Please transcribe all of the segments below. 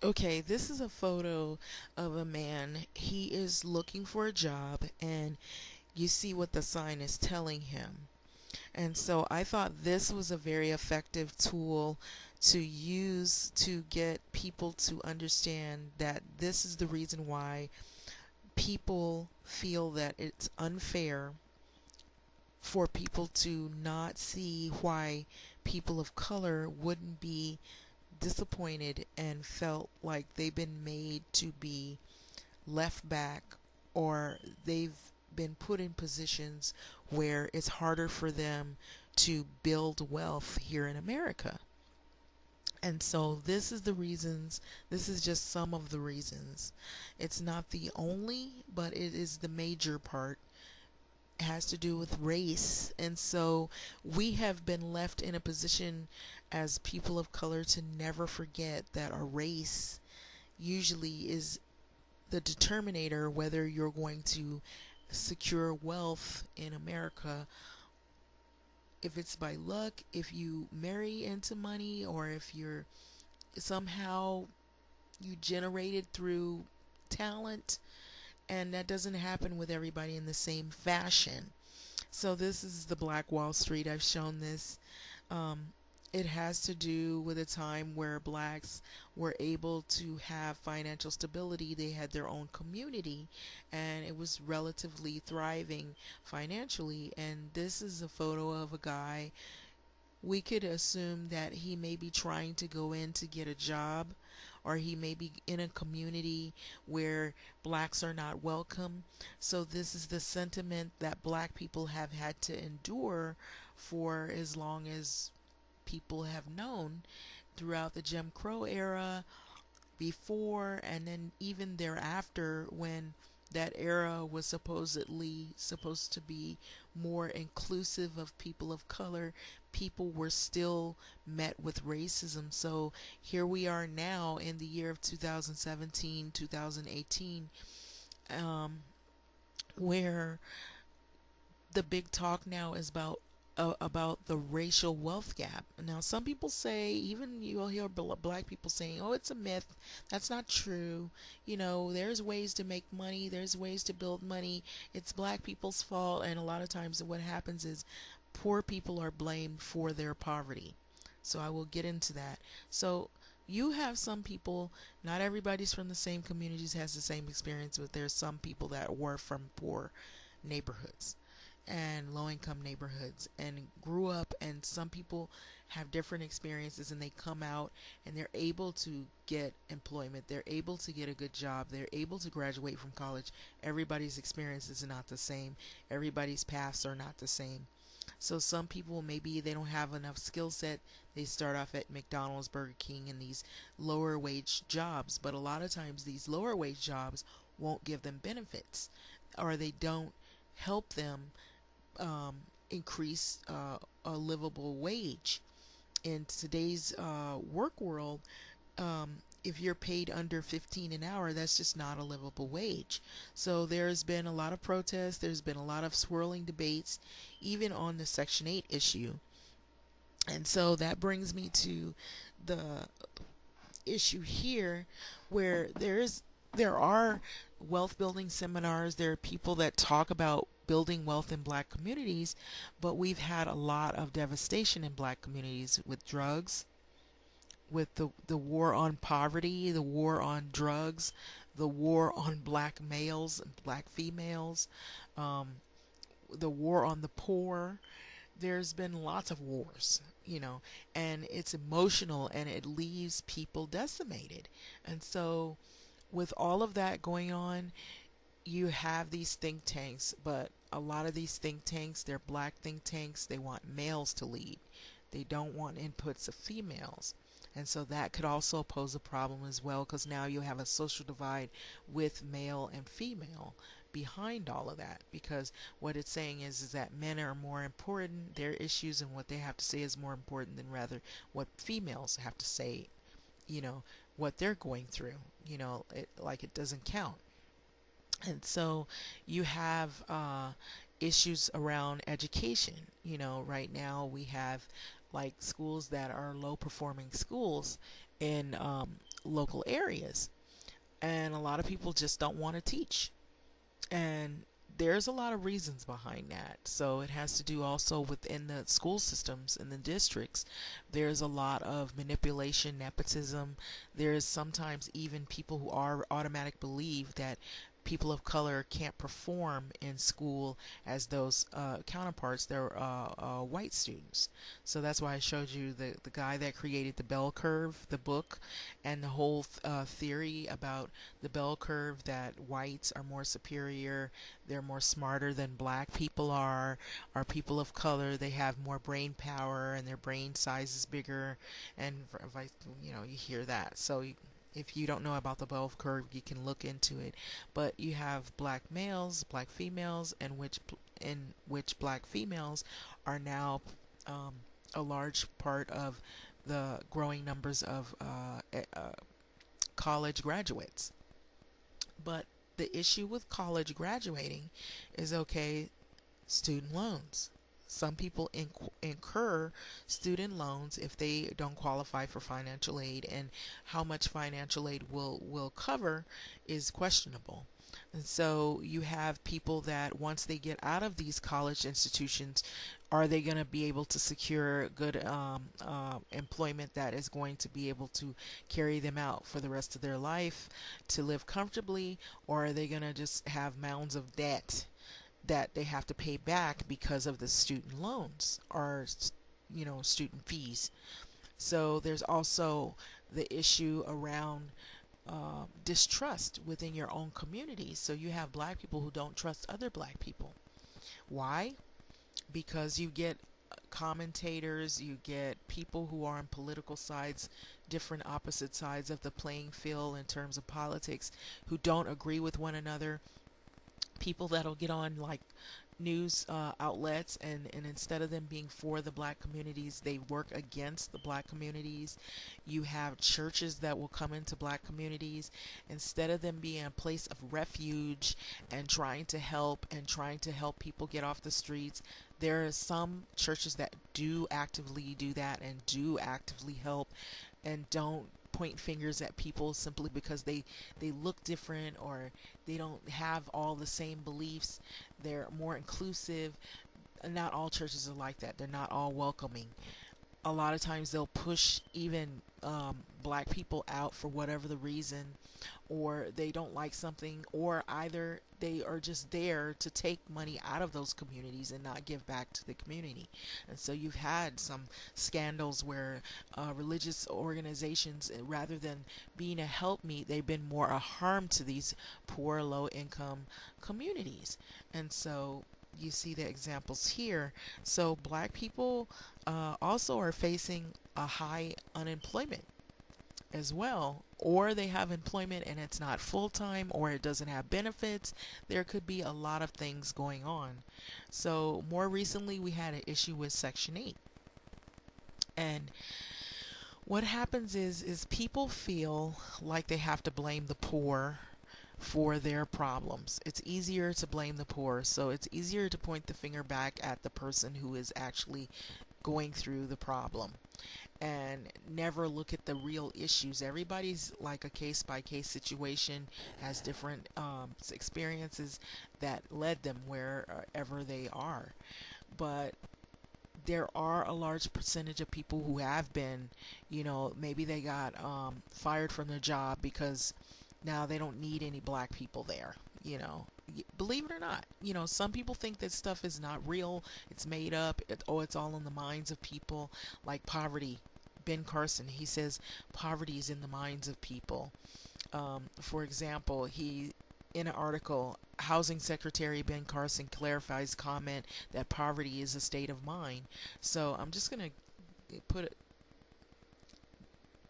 Okay, this is a photo of a man. He is looking for a job, and you see what the sign is telling him. And so I thought this was a very effective tool to use to get people to understand that this is the reason why people feel that it's unfair for people to not see why people of color wouldn't be disappointed and felt like they've been made to be left back, or they've been put in positions where it's harder for them to build wealth here in America. And so this is the reasons, this is just some of the reasons. It's not the only, but it is the major part. It has to do with race. And so we have been left in a position as people of color to never forget that our race usually is the determinator whether you're going to secure wealth in America. If it's by luck, if you marry into money, or if you're somehow you generated through talent, and that doesn't happen with everybody in the same fashion. So this is the Black Wall Street. I've shown this. Um, it has to do with a time where blacks were able to have financial stability. They had their own community, and it was relatively thriving financially. And this is a photo of a guy. We could assume that he may be trying to go in to get a job, or he may be in a community where blacks are not welcome. So this is the sentiment that black people have had to endure for as long as people have known, throughout the Jim Crow era, before, and then even thereafter, when that era was supposedly supposed to be more inclusive of people of color, people were still met with racism. So here we are now in the year of 2017, 2018, um, where the big talk now is about the racial wealth gap. Now, some people say, even you'll hear black people saying, "Oh, it's a myth. That's not true. You know, there's ways to make money. There's ways to build money. It's black people's fault." And a lot of times, what happens is poor people are blamed for their poverty. So I will get into that. So you have some people, not everybody's from the same communities, has the same experience, but there's some people that were from poor neighborhoods and low income neighborhoods and grew up, and some people have different experiences, and they come out and they're able to get employment, they're able to get a good job, they're able to graduate from college. Everybody's experience is not the same, everybody's paths are not the same. So some people, maybe they don't have enough skill set, they start off at McDonald's, Burger King, and these lower wage jobs, but a lot of times these lower wage jobs won't give them benefits, or they don't help them um, increase a livable wage. In today's work world, if you're paid under 15 an hour, that's just not a livable wage. So there's been a lot of protests, there's been a lot of swirling debates, even on the Section 8 issue. And so that brings me to the issue here, where there are wealth building seminars, there are people that talk about building wealth in black communities, but we've had a lot of devastation in black communities with drugs, with the war on poverty, the war on drugs, the war on black males and black females, um, the war on the poor. There's been lots of wars, and it's emotional, and it leaves people decimated. And so with all of that going on, you have these think tanks, but a lot of these think tanks, they're black think tanks. They want males to lead. They don't want inputs of females. And so that could also pose a problem as well, because now you have a social divide with male and female behind all of that, because what it's saying is that men are more important, their issues and what they have to say is more important than rather what females have to say, you know what they're going through, it doesn't count. And so you have issues around education. Right now we have like schools that are low performing schools, in local areas. And a lot of people just don't want to teach. And there's a lot of reasons behind that. So it has to do also within the school systems in the districts. There's a lot of manipulation, nepotism. There's sometimes even people who are automatic believe that people of color can't perform in school as those counterparts, they're white students. So that's why I showed you the guy that created the bell curve, the book, and the whole theory about the bell curve, that whites are more superior, they're more smarter than black people are people of color, they have more brain power and their brain size is bigger, and you hear that. So if you don't know about the bell curve, you can look into it. But you have black males, black females, and which black females are now a large part of the growing numbers of college graduates. But the issue with college graduating is, okay, student loans. Some people incur student loans if they don't qualify for financial aid, and how much financial aid will cover is questionable. And so you have people that once they get out of these college institutions, are they going to be able to secure good employment that is going to be able to carry them out for the rest of their life to live comfortably, or are they going to just have mounds of debt that they have to pay back because of the student loans or student fees? So there's also the issue around distrust within your own community. So you have black people who don't trust other black people. Why? Because you get commentators, you get people who are on political sides, different opposite sides of the playing field in terms of politics, who don't agree with one another. People that'll get on like news outlets, and instead of them being for the black communities, they work against the black communities. You have churches that will come into black communities, instead of them being a place of refuge and trying to help people get off the streets. There are some churches that do actively do that and do actively help, and don't point fingers at people simply because they look different or they don't have all the same beliefs. They're more inclusive. Not all churches are like that. They're not all welcoming. A lot of times they'll push even black people out for whatever the reason, or they don't like something, or either they are just there to take money out of those communities and not give back to the community. And so you've had some scandals where religious organizations, rather than being a helpmeet, they've been more a harm to these poor, low-income communities. And so you see the examples here. So black people also are facing a high unemployment as well, or they have employment and it's not full-time, or it doesn't have benefits. There could be a lot of things going on. So more recently we had an issue with Section 8, and what happens is people feel like they have to blame the poor for their problems. It's easier to blame the poor, so it's easier to point the finger back at the person who is actually going through the problem, and never look at the real issues. Everybody's like a case-by-case situation, has different experiences that led them wherever they are. But there are a large percentage of people who have been, maybe they got fired from their job because now they don't need any black people there. Believe it or not, some people think that stuff is not real, it's made up, it's all in the minds of people. Like poverty. Ben Carson, he says poverty is in the minds of people. For example, in an article, Housing Secretary Ben Carson clarifies comment that poverty is a state of mind. So I'm just going to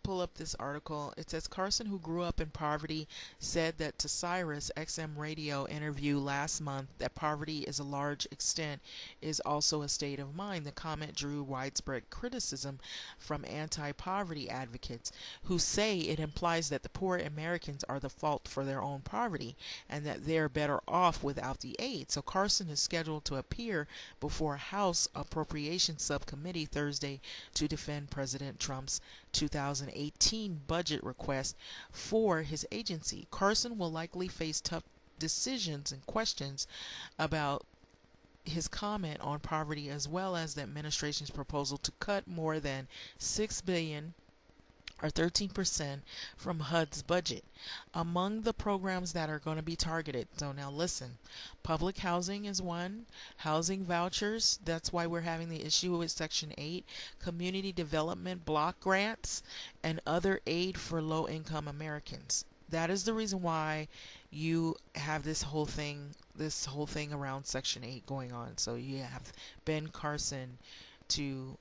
pull up this article. It says Carson, who grew up in poverty, said that to Sirius XM radio interview last month that poverty is a large extent is also a state of mind. The comment drew widespread criticism from anti-poverty advocates who say it implies that the poor Americans are the fault for their own poverty and that they're better off without the aid. So Carson is scheduled to appear before House Appropriations Subcommittee Thursday to defend President Trump's 2008 2018 budget request for his agency. Carson will likely face tough decisions and questions about his comment on poverty, as well as the administration's proposal to cut more than $6 billion or 13% from HUD's budget. Among the programs that are going to be targeted, so now listen, public housing is one, housing vouchers, that's why we're having the issue with Section 8, community development block grants, and other aid for low-income Americans. That is the reason why you have this whole thing around Section 8 going on. So you have Ben Carson to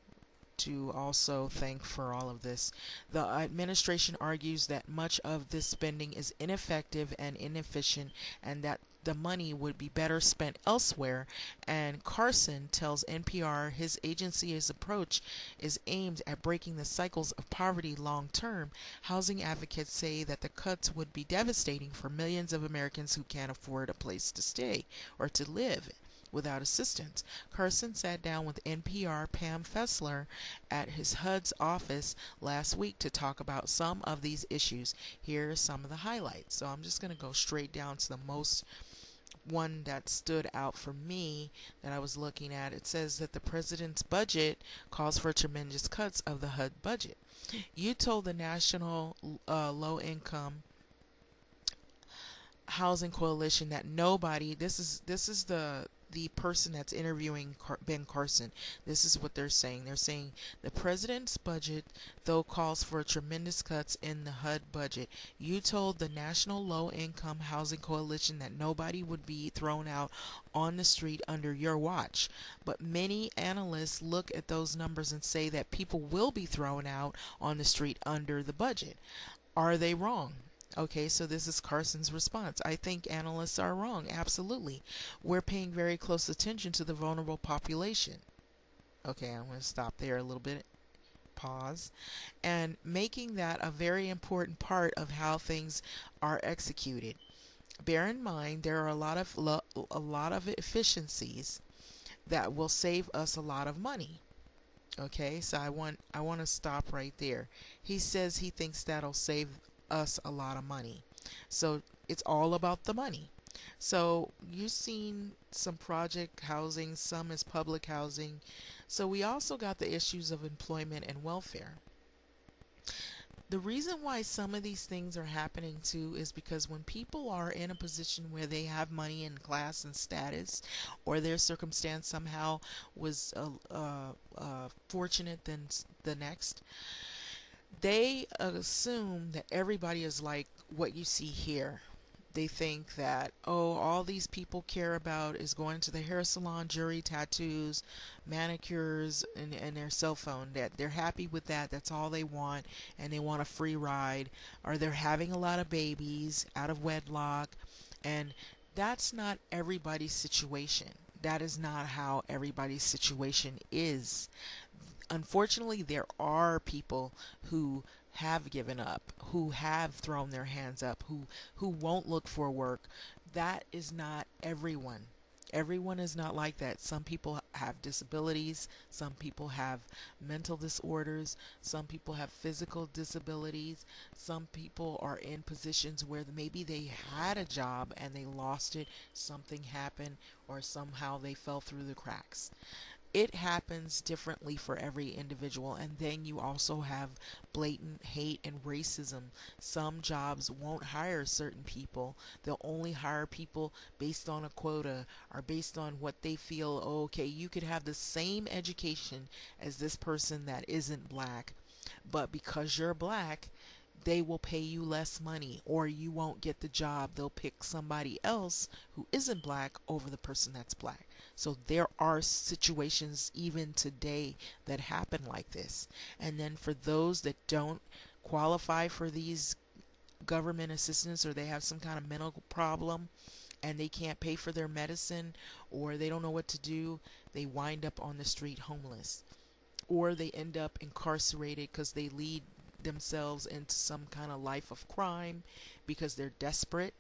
also thank for all of this. The administration argues that much of this spending is ineffective and inefficient, and that the money would be better spent elsewhere. And Carson tells NPR his agency's approach is aimed at breaking the cycles of poverty long term. Housing advocates say that the cuts would be devastating for millions of Americans who can't afford a place to stay or to live without assistance. Carson sat down with NPR Pam Fessler at his HUD's office last week to talk about some of these issues. Here are some of the highlights. So I'm just going to go straight down to the most one that stood out for me that I was looking at. It says that the president's budget calls for tremendous cuts of the HUD budget. You told the National Low Income Housing Coalition that nobody, this is the person that's interviewing Ben Carson. This is what they're saying. They're saying the president's budget, though, calls for tremendous cuts in the HUD budget. You told the National Low Income Housing Coalition that nobody would be thrown out on the street under your watch. But many analysts look at those numbers and say that people will be thrown out on the street under the budget. Are they wrong? Okay, so this is Carson's response. I think analysts are wrong. Absolutely. We're paying very close attention to the vulnerable population. Okay, I'm going to stop there a little bit. Pause. And making that a very important part of how things are executed. Bear in mind there are a lot of efficiencies that will save us a lot of money. Okay, so I want to stop right there. He says he thinks that'll save us a lot of money. So it's all about the money. So you've seen some project housing, some is public housing. So we also got the issues of employment and welfare. The reason why some of these things are happening too is because when people are in a position where they have money and class and status, or their circumstance somehow was fortunate than the next, they assume that everybody is like what you see here. They think that, oh, all these people care about is going to the hair salon, jewelry, tattoos, manicures, and their cell phone. That they're happy with that. That's all they want, and they want a free ride. Or they're having a lot of babies out of wedlock, and that's not everybody's situation. That is not how everybody's situation is. Unfortunately, there are people who have given up, who have thrown their hands up, who won't look for work. That is not everyone. Everyone is not like that. Some people have disabilities, some people have mental disorders, some people have physical disabilities, some people are in positions where maybe they had a job and they lost it, something happened, or somehow they fell through the cracks. It happens differently for every individual. And then you also have blatant hate and racism. Some jobs won't hire certain people. They'll only hire people based on a quota or based on what they feel, oh, okay, you could have the same education as this person that isn't black, but because you're black, they will pay you less money, or you won't get the job. They'll pick somebody else who isn't black over the person that's black. So there are situations even today that happen like this. And then for those that don't qualify for these government assistance, or they have some kind of mental problem and they can't pay for their medicine, or they don't know what to do, they wind up on the street homeless, or they end up incarcerated because they lead themselves into some kind of life of crime because they're desperate.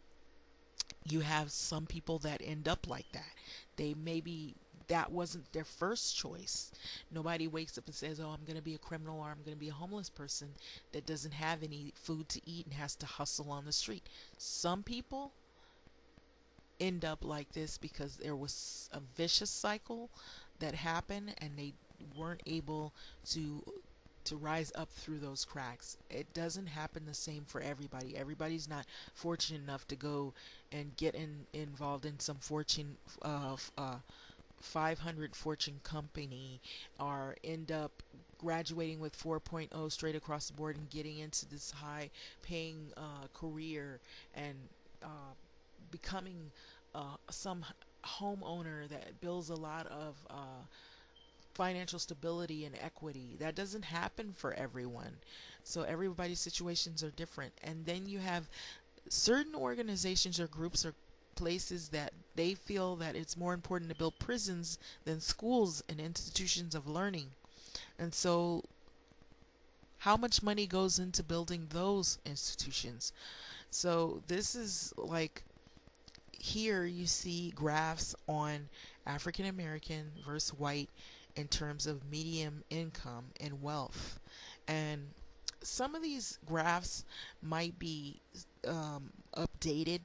You have some people that end up like that. They maybe that wasn't their first choice. Nobody wakes up and says, oh, I'm going to be a criminal or I'm going to be a homeless person that doesn't have any food to eat and has to hustle on the street. Some people end up like this because there was a vicious cycle that happened and they weren't able to rise up through those cracks. It doesn't happen the same for everybody. Everybody's not fortunate enough to go and get involved in some Fortune 500 Fortune company or end up graduating with 4.0 straight across the board and getting into this high paying career and becoming some homeowner that builds a lot of financial stability and equity. That doesn't happen for everyone. So everybody's situations are different. And then you have certain organizations or groups or places that they feel that it's more important to build prisons than schools and institutions of learning. And so how much money goes into building those institutions? So this is like, here you see graphs on African American versus white in terms of median income and wealth. And some of these graphs might be updated,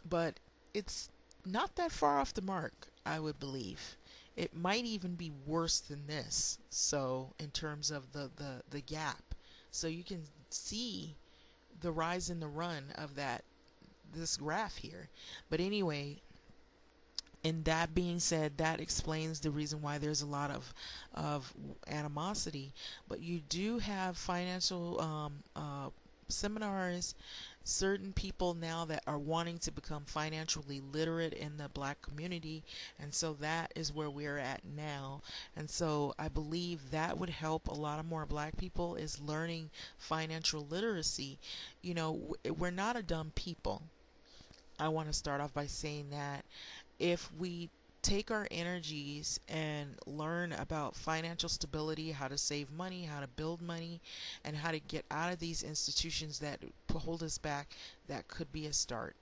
but it's not that far off the mark, I would believe. It might even be worse than this. So in terms of the gap. So you can see the rise and the run of this graph here. But anyway, and that being said, that explains the reason why there's a lot of animosity. But you do have financial seminars, certain people now that are wanting to become financially literate in the black community, and so that is where we're at now. And so I believe that would help a lot of more black people, is learning financial literacy. You know, we're not a dumb people. I want to start off by saying that if we take our energies and learn about financial stability, how to save money, how to build money, and how to get out of these institutions that hold us back, that could be a start.